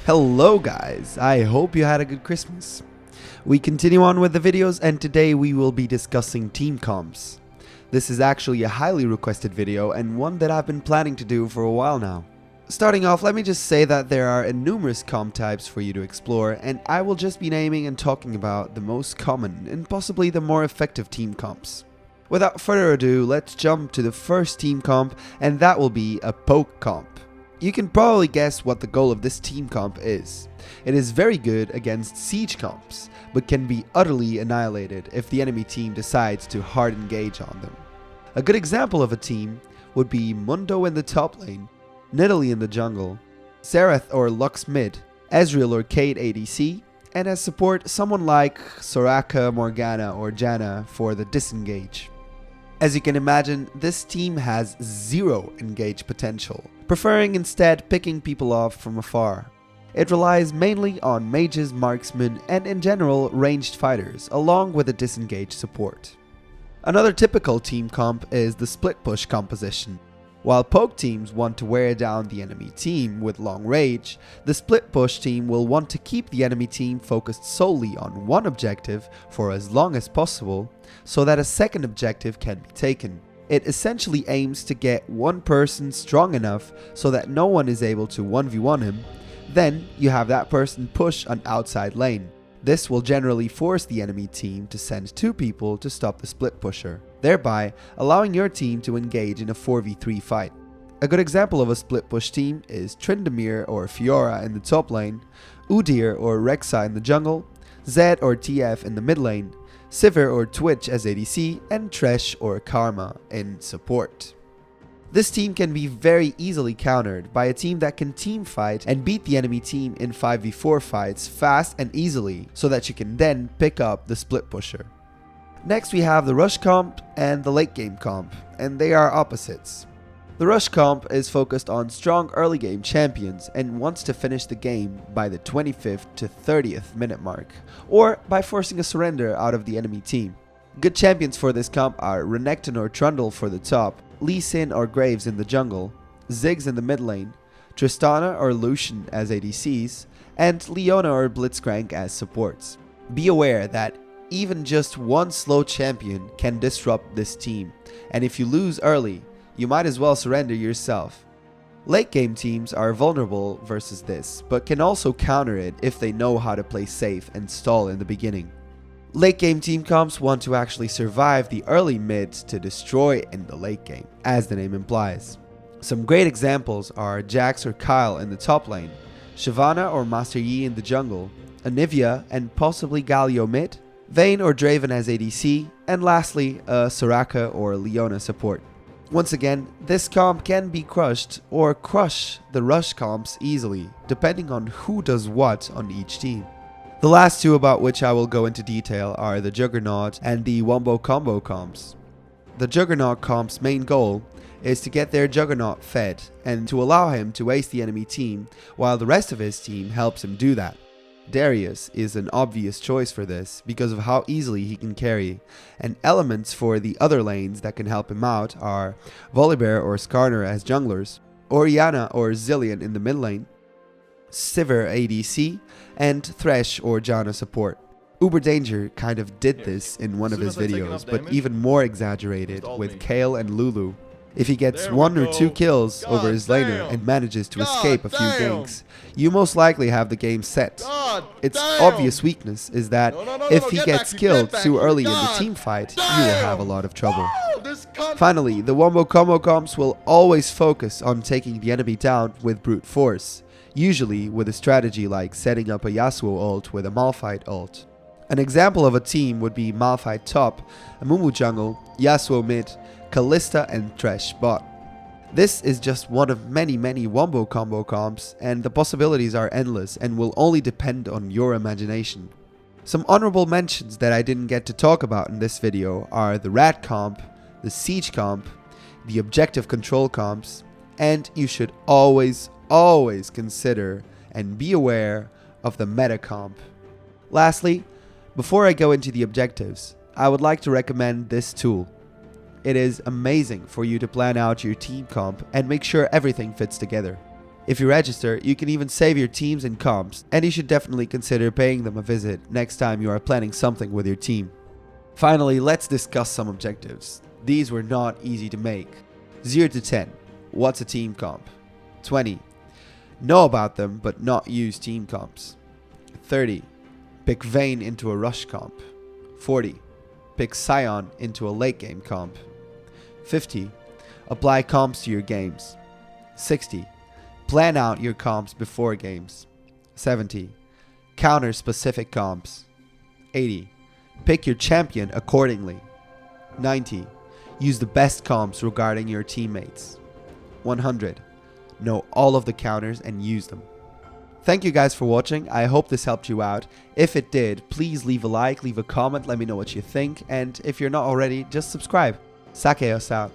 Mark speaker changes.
Speaker 1: Hello guys, I hope you had a good Christmas. We continue on with the videos and today we will be discussing team comps. This is actually a highly requested video and one that I've been planning to do for a while now. Starting off, let me just say that there are numerous comp types for you to explore and I will just be naming and talking about the most common and possibly the more effective team comps. Without further ado, let's jump to the first team comp and that will be a poke comp. You can probably guess what the goal of this team comp is. It is very good against siege comps, but can be utterly annihilated if the enemy team decides to hard engage on them. A good example of a team would be Mundo in the top lane, Nidalee in the jungle, Xerath or Lux mid, Ezreal or Cade ADC, and as support someone like Soraka, Morgana or Janna for the disengage. As you can imagine, this team has zero engage potential, preferring instead picking people off from afar. It relies mainly on mages, marksmen, and in general ranged fighters, along with a disengage support. Another typical team comp is the split push composition. While poke teams want to wear down the enemy team with long range, the split push team will want to keep the enemy team focused solely on one objective for as long as possible, so that a second objective can be taken. It essentially aims to get one person strong enough so that no one is able to 1v1 him, then you have that person push an outside lane. This will generally force the enemy team to send two people to stop the split pusher, thereby allowing your team to engage in a 4v3 fight. A good example of a split push team is Tryndamere or Fiora in the top lane, Udyr or Rek'Sai in the jungle, Zed or TF in the mid lane, Sivir or Twitch as ADC, and Thresh or Karma in support. This team can be very easily countered by a team that can team fight and beat the enemy team in 5v4 fights fast and easily, so that you can then pick up the split pusher. Next we have the rush comp and the late game comp, and they are opposites. The rush comp is focused on strong early game champions and wants to finish the game by the 25th to 30th minute mark, or by forcing a surrender out of the enemy team. Good champions for this comp are Renekton or Trundle for the top, Lee Sin or Graves in the jungle, Ziggs in the mid lane, Tristana or Lucian as ADCs, and Leona or Blitzcrank as supports. Be aware that even just one slow champion can disrupt this team, and if you lose early, you might as well surrender yourself. Late game teams are vulnerable versus this, but can also counter it if they know how to play safe and stall in the beginning. Late game team comps want to actually survive the early mids to destroy in the late game, as the name implies. Some great examples are Jax or Kyle in the top lane, Shyvana or Master Yi in the jungle, Anivia and possibly Galio mid, Vayne or Draven as ADC, and lastly Soraka or Leona support. Once again, this comp can be crushed or crush the rush comps easily, depending on who does what on each team. The last two about which I will go into detail are the Juggernaut and the Wombo combo comps. The Juggernaut comp's main goal is to get their Juggernaut fed and to allow him to ace the enemy team while the rest of his team helps him do that. Darius is an obvious choice for this because of how easily he can carry, and elements for the other lanes that can help him out are Volibear or Skarner as junglers, Orianna or Zillion in the mid lane, Sivir ADC, and Thresh or Janna support. Uber Danger kind of did this in one of his videos, but even more exaggerated with Kale and Lulu. If he gets one or two kills over his laner and manages to escape a few ganks, you most likely have the game set. Its obvious weakness is that if he gets killed too early in the team fight, you will have a lot of trouble. Finally, the Wombo combo comps will always focus on taking the enemy down with brute force, usually with a strategy like setting up a Yasuo ult with a Malphite ult. An example of a team would be Malphite top, Amumu jungle, Yasuo mid, Kalista and Thresh bot. This is just one of many Wombo combo comps, and the possibilities are endless and will only depend on your imagination. Some honorable mentions that I didn't get to talk about in this video are the Rat comp, the Siege comp, the Objective Control comps, and you should always consider and be aware of the Meta comp. Lastly, before I go into the objectives, I would like to recommend this tool. It is amazing for you to plan out your team comp and make sure everything fits together. If you register, you can even save your teams and comps, and you should definitely consider paying them a visit next time you are planning something with your team. Finally, let's discuss some objectives. These were not easy to make. 0 to 10. What's a team comp? 20. Know about them but not use team comps. 30. Pick Vayne into a rush comp. 40. Pick Sion into a late game comp. 50. Apply comps to your games. 60. Plan out your comps before games. 70. Counter specific comps. 80. Pick your champion accordingly. 90. Use the best comps regarding your teammates. 100. Know all of the counters and use them. Thank you guys for watching. I hope this helped you out. If it did, please leave a like, leave a comment, let me know what you think, and if you're not already, just subscribe. Sakeios out.